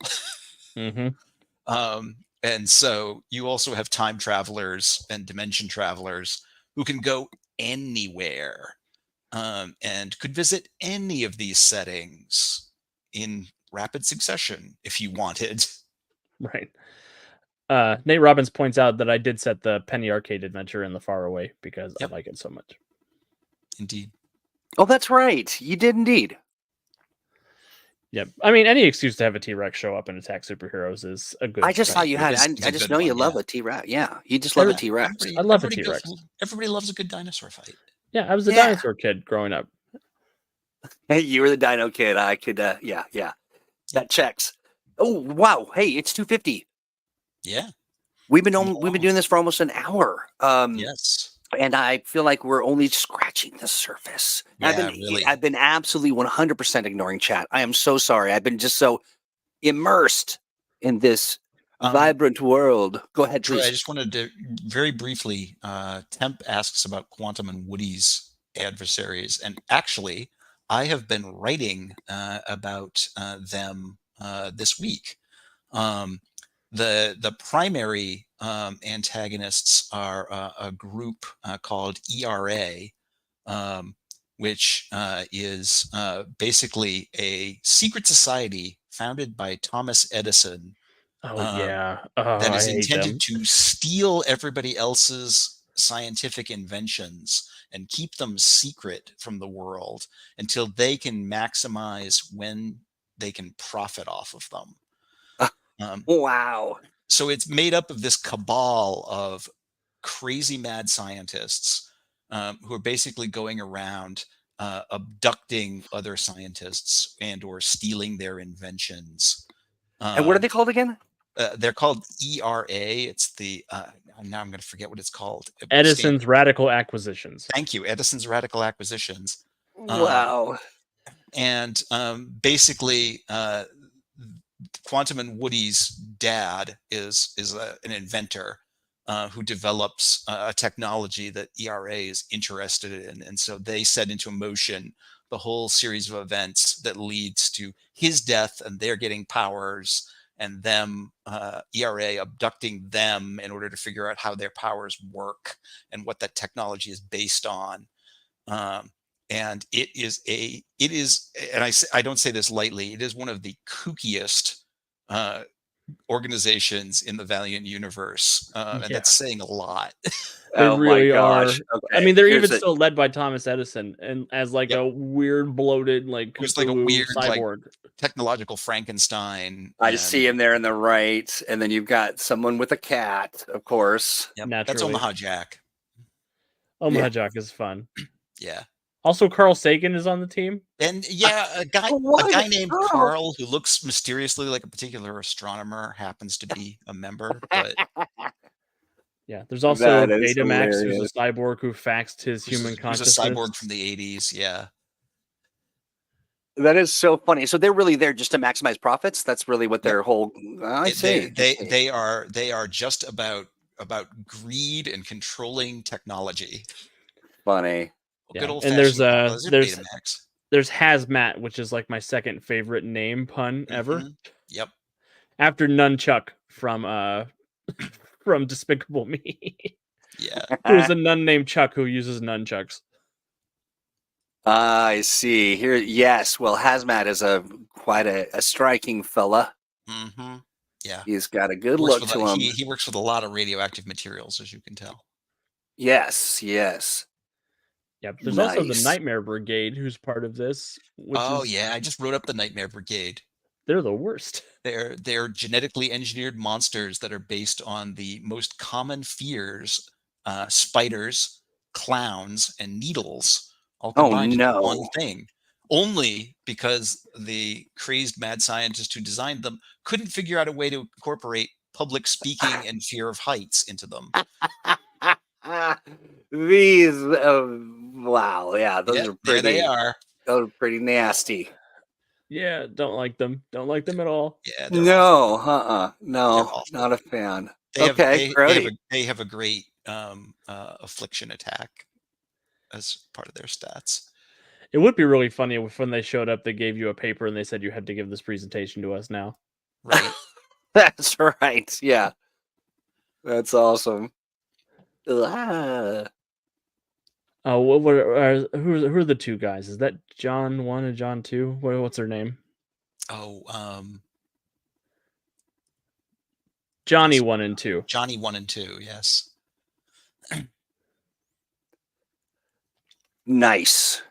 And so you also have time travelers and dimension travelers who can go anywhere and could visit any of these settings in rapid succession if you wanted. Right. Nate Robbins points out that I did set the Penny Arcade adventure in the Faraway because I like it so much. Indeed. Oh, that's right. You did indeed. Yep. I mean, any excuse to have a T-Rex show up and attack superheroes is a good. I just thought you had. I just know you love a T-Rex. Yeah, you just love a T-Rex. I love a T-Rex. Everybody loves a good dinosaur fight. Yeah, I was a dinosaur kid growing up. Hey, you were the dino kid. I could. Yeah. That checks. Oh wow! Hey, it's 2:50. Yeah. We've been doing this for almost an hour. Yes. And I feel like we're only scratching the surface. Yeah, I've been absolutely 100% ignoring chat. I am so sorry. I've been just so immersed in this vibrant world. Go ahead, please. I just wanted to very briefly, Temp asks about Quantum and Woody's adversaries. And actually, I have been writing about them this week. The primary antagonists are a group called ERA, which is basically a secret society founded by Thomas Edison. That is intended to steal everybody else's scientific inventions and keep them secret from the world until they can maximize when they can profit off of them. Wow. So it's made up of this cabal of crazy mad scientists who are basically going around abducting other scientists and or stealing their inventions. And what are they called again? They're called ERA. It's the now I'm going to forget what it's called. Edison's Radical Acquisitions. Thank you, Edison's Radical Acquisitions. Wow. And basically, Quantum and Woody's dad is an inventor who develops a technology that ERA is interested in, and so they set into motion the whole series of events that leads to his death, and they're getting powers, and them ERA abducting them in order to figure out how their powers work and what that technology is based on. And it is, and I don't say this lightly, it is one of the kookiest organizations in the Valiant universe, and that's saying a lot. They really are. Okay. I mean, they're even still led by Thomas Edison, and as like a weird, bloated, like who's like a weird cyborg, like, technological Frankenstein. I see him there in the right, and then you've got someone with a cat, of course. Yep, that's Omaha Jack. Omaha Jack is fun. Yeah. Also, Carl Sagan is on the team. And a guy named Carl who looks mysteriously like a particular astronomer happens to be a member. But yeah, there's also Betamax, who's a cyborg who faxed his human consciousness. He's a cyborg from the 80s. Yeah. That is so funny. So they're really there just to maximize profits. That's really what their whole. I see. They are just about greed and controlling technology. Funny. Yeah. And there's Hazmat, which is like my second favorite name pun ever. Yep. After Nunchuck from Despicable Me. Yeah. There's a nun named Chuck who uses nunchucks. I see. Here, yes. Well, Hazmat is quite a striking fella. Yeah. He's got a good look to him. He works with a lot of radioactive materials, as you can tell. Yes. Yeah, there's also the Nightmare Brigade, who's part of this. I just wrote up the Nightmare Brigade. They're the worst. They're genetically engineered monsters that are based on the most common fears: spiders, clowns, and needles, all combined into one thing. Only because the crazed mad scientist who designed them couldn't figure out a way to incorporate public speaking and fear of heights into them. These, wow, yeah, those are pretty. There they are. Those are pretty nasty. Yeah, don't like them. Don't like them at all. Yeah. No, no, not a fan. They have a great affliction attack as part of their stats. It would be really funny if when they showed up, they gave you a paper and they said you had to give this presentation to us now. Right. That's right. Yeah. That's awesome. Oh, who are the two guys? Is that John 1 and John 2? What's their name? Johnny 1 and 2. Johnny 1 and 2, yes. Nice.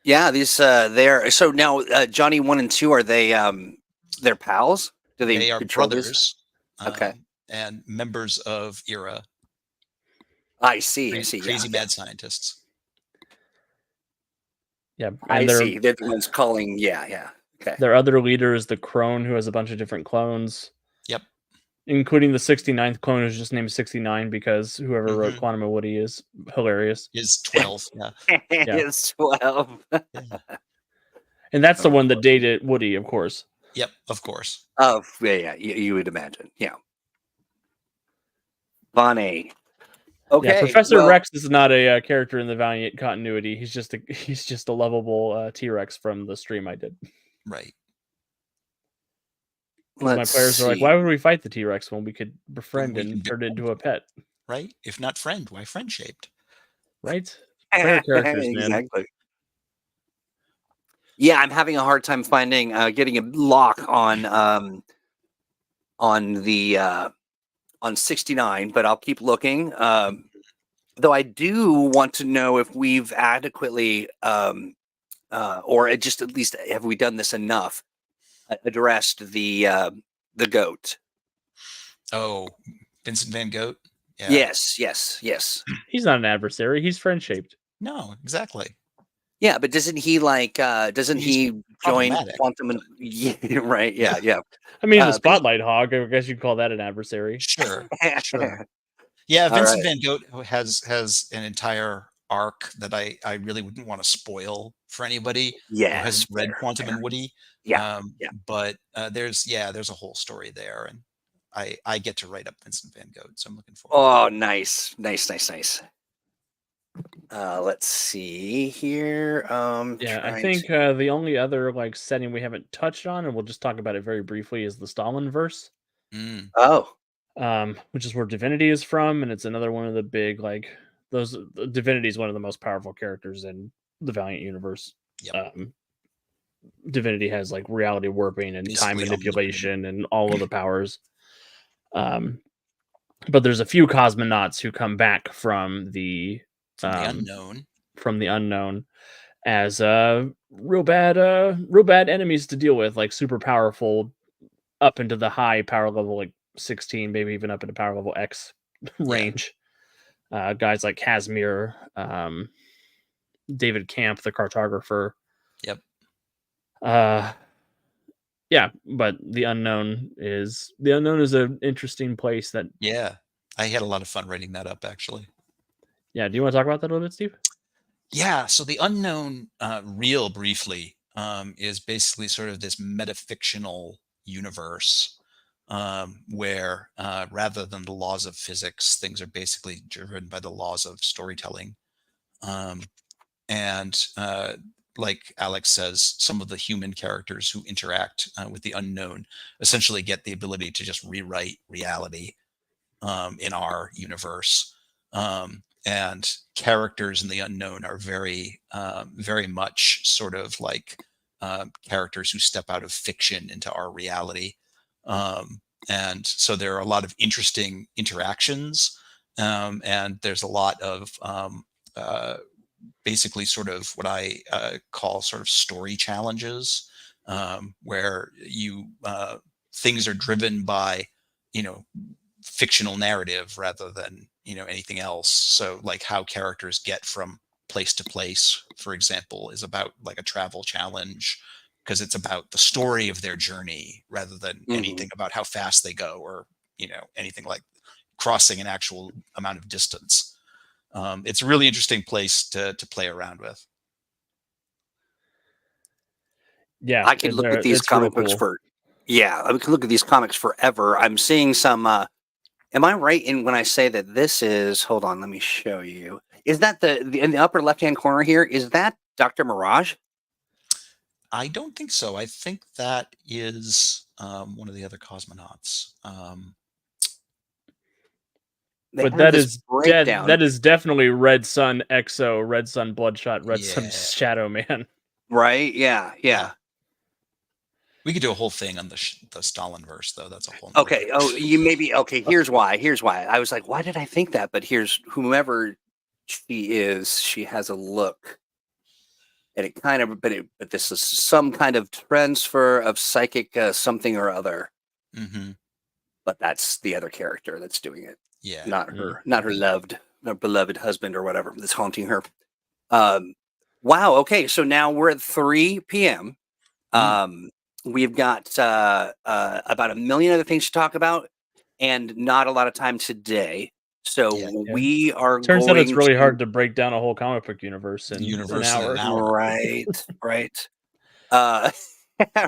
Yeah, these they're so now Johnny 1 and 2, are they they're pals? They are brothers. Okay. And members of ERA. I see. Crazy mad scientists. Yeah, I see. They're the ones calling. Yeah. Okay. Their other leader is the Crone, who has a bunch of different clones. Yep. Including the 69th clone, who's just named 69 because whoever wrote Quantum and Woody is hilarious. Is 12. Yeah. It's 12. And that's the one that dated Woody, of course. Yep, of course. Oh, yeah. You would imagine. Yeah. Bonnie. Okay. Yeah, Professor Rex is not a character in the Valiant continuity. He's just a lovable T-Rex from the stream I did. Right. My players are like, why would we fight the T-Rex when we could befriend and turn it into a pet? Right. If not friend, why friend shaped? Right. Player characters, man. Exactly. Yeah, I'm having a hard time finding getting a lock on 69, but I'll keep looking. Though I do want to know if we've adequately, or just at least have we done this enough, addressed the goat. Oh, Vincent Van Gogh. Yeah. Yes. He's not an adversary. He's friend shaped. No, exactly. Yeah, but doesn't he he join Quantum? And, yeah, right. Yeah. I mean, the Spotlight Hog. I guess you'd call that an adversary. Sure. Yeah, Vincent Van Gogh has an entire arc that I really wouldn't want to spoil for anybody who Yes, has read Quantum and Woody. yeah, yeah. But there's a whole story there, and I get to write up Vincent Van Gogh, so I'm looking forward. Oh, nice. Let's see here. Yeah, I Trying think to. the only other like setting we haven't touched on, and we'll just talk about it very briefly, is the Stalinverse, Mm, Oh, which is where Divinity is from, and it's another one of the big like those. Divinity is one of the most powerful characters in the Valiant universe. yep. Divinity has like reality warping and time Basically unlimited. manipulation and all of the powers. But there's a few cosmonauts who come back from the unknown as real bad enemies to deal with, like super powerful up into the high power level, like 16, maybe even up into power level X range. Guys like Casimir, David Camp, the cartographer. Yep. Yeah, but the unknown is an interesting place that. Yeah, I had a lot of fun writing that up, actually. Yeah, do you want to talk about that a little bit, Steve? Yeah, so the unknown, real briefly, is basically sort of this metafictional universe where rather than the laws of physics, things are basically driven by the laws of storytelling. And like Alex says, some of the human characters who interact with the unknown essentially get the ability to just rewrite reality in our universe. And characters in the unknown are very, very much sort of like characters who step out of fiction into our reality. And so there are a lot of interesting interactions, and there's a lot of basically sort of what I call sort of story challenges, where things are driven by, fictional narrative rather than, anything else. So like how characters get from place to place, for example, is about like a travel challenge because it's about the story of their journey rather than anything about how fast they go or, anything like crossing an actual amount of distance. It's a really interesting place to play around with. Yeah, I could look at these comic books I could look at these comics forever. I'm seeing some. Am I right in when I say that this is? Hold on, let me show you. Is that in the upper left-hand corner here? Is that Dr. Mirage? I don't think so. I think that is one of the other cosmonauts. But that is that is definitely Red Sun XO, Red Sun Bloodshot, Red Sun Shadow Man. Right? Yeah. We could do a whole thing on the Stalinverse, though. That's a whole. Okay. Oh, you maybe. Okay. Here's why. I was like, why did I think that? But here's whomever she is. She has a look, and it kind of. But this is some kind of transfer of psychic something or other. Mm-hmm. But that's the other character that's doing it. Yeah. Not her. Not her beloved husband or whatever that's haunting her. Wow. Okay. So now we're at 3 p.m. We've got about a million other things to talk about, and not a lot of time today. So we are. Turns out it's really hard to break down a whole comic book universe in an hour. Right.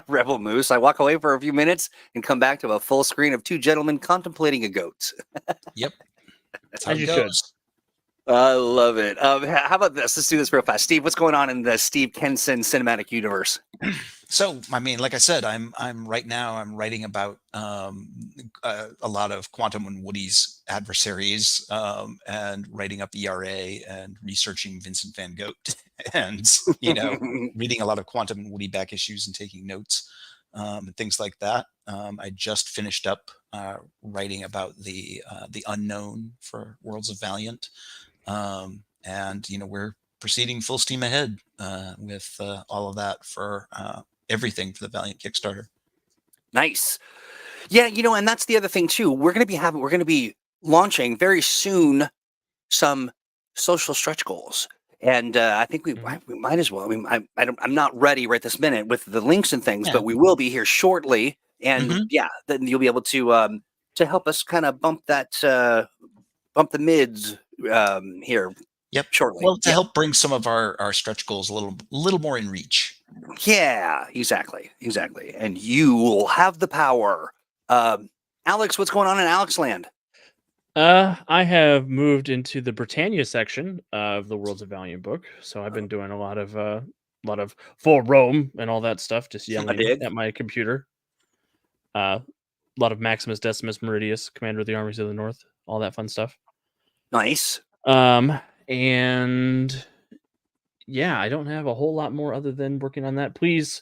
Rebel Moose. I walk away for a few minutes and come back to a full screen of two gentlemen contemplating a goat. Yep. That's how it goes. I love it. How about this? Let's do this real fast. Steve, what's going on in the Steve Kenson cinematic universe? So, I mean, like I said, I'm right now I'm writing about a lot of Quantum and Woody's adversaries, and writing up ERA and researching Vincent Van Gogh and reading a lot of Quantum and Woody back issues and taking notes and things like that. I just finished up writing about the unknown for Worlds of Valiant, and we're proceeding full steam ahead with all of that for everything for the Valiant Kickstarter. Nice. Yeah, and that's the other thing too. We're going to be launching very soon some social stretch goals, and I think we might as well. I mean, I'm not ready right this minute with the links and things, but we will be here shortly, and then you'll be able to help us kind of bump the mids here. Yep. shortly. Well, to help bring some of our stretch goals a little more in reach. Yeah, exactly. And you will have the power. Alex, what's going on in Alex Land? I have moved into the Britannia section of the Worlds of Valiant book, so I've been doing a lot of for Rome and all that stuff, just yelling at my computer. A lot of Maximus Decimus Meridius, Commander of the Armies of the North, all that fun stuff. Nice. And yeah, I don't have a whole lot more other than working on that. Please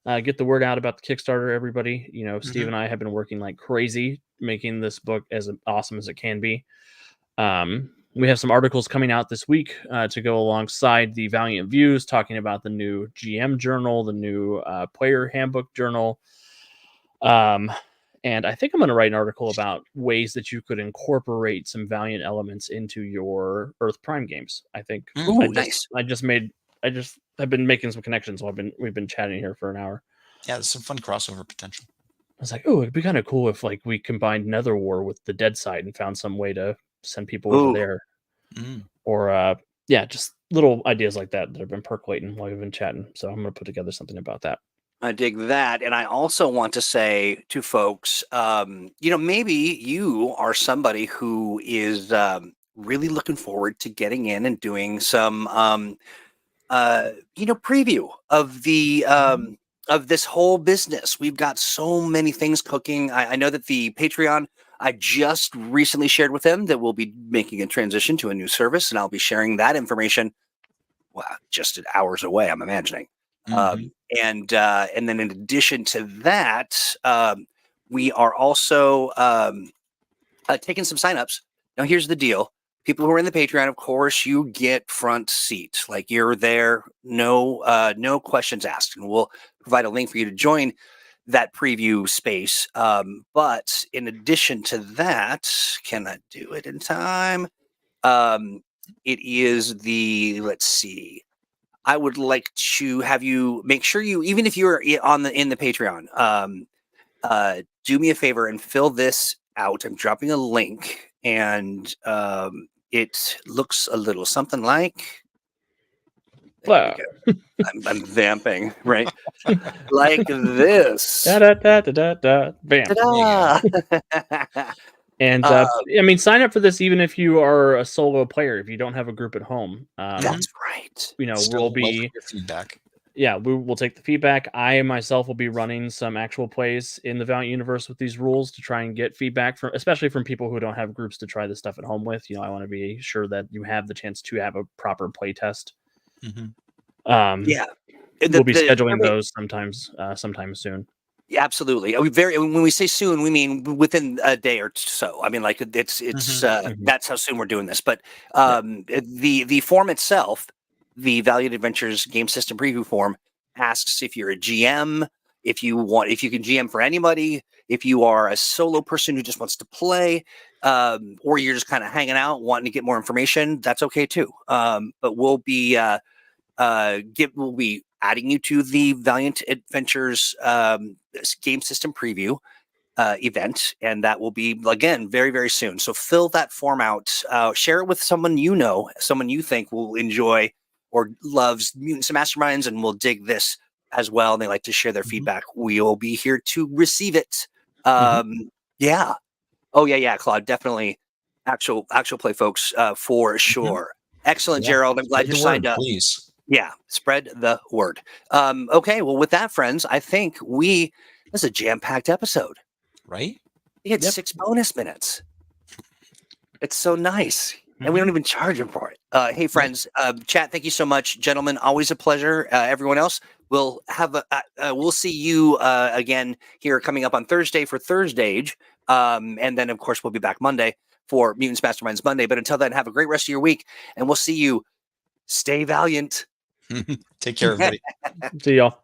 get the word out about the Kickstarter, everybody. You know, Steve and I have been working like crazy making this book as awesome as it can be. We have some articles coming out this week to go alongside the Valiant Views, talking about the new GM journal, the new player handbook journal. And I think I'm going to write an article about ways that you could incorporate some Valiant elements into your Earth Prime games. I think nice. I've been making some connections while we've been chatting here for an hour. Yeah, there's some fun crossover potential. I was like, oh, it'd be kind of cool if like we combined Nether War with the Dead Side and found some way to send people over there. Or just little ideas like that have been percolating while we've been chatting. So I'm going to put together something about that. I dig that. And I also want to say to folks, maybe you are somebody who is really looking forward to getting in and doing some, preview of the of this whole business. We've got so many things cooking. I know that the Patreon, I just recently shared with them that we'll be making a transition to a new service, and I'll be sharing that information. Well, just hours away, I'm imagining. And then in addition to that, we are also taking some signups. Now, here's the deal. People who are in the Patreon, of course, you get front seat. Like you're there, no questions asked. And we'll provide a link for you to join that preview space. But in addition to that, can I do it in time? It is let's see. I would like to have you make sure you, even if you're in the Patreon, do me a favor and fill this out. I'm dropping a link, and it looks a little something like. There we go. I'm vamping, right? Like this. Bam. And sign up for this even if you are a solo player. If you don't have a group at home, that's right. We'll be your feedback. Yeah, we will take the feedback. I myself will be running some actual plays in the Valiant Universe with these rules to try and get feedback especially from people who don't have groups to try this stuff at home with. I want to be sure that you have the chance to have a proper play test. Yeah, we'll be scheduling those sometime soon. Yeah, absolutely. When we say soon, we mean within a day or so. I mean, like it's that's how soon we're doing this. But the form itself, the Valiant Adventures game system preview form, asks if you're a GM, if you can GM for anybody, if you are a solo person who just wants to play, or you're just kind of hanging out wanting to get more information. That's okay too. But we'll be adding you to the Valiant Adventures game system preview event, and that will be again very, very soon. So fill that form out, share it with someone someone you think will enjoy or loves Mutants Masterminds and will dig this as well, and they like to share their feedback. We'll be here to receive it. Yeah. Oh yeah, Claude, definitely actual play folks for sure. Excellent, Gerald. I'm glad you signed up. Please. Yeah, spread the word. Okay, well, with that, friends, I think this is a jam-packed episode. Right? We had 6 bonus minutes. It's so nice. And we don't even charge them for it. Hey, friends, chat, thank you so much. Gentlemen, always a pleasure. Everyone else, we'll see you again here coming up on Thursday for Thursdage. And then, of course, we'll be back Monday for Mutants Masterminds Monday. But until then, have a great rest of your week, and we'll see you. Stay valiant. Take care, everybody. See y'all.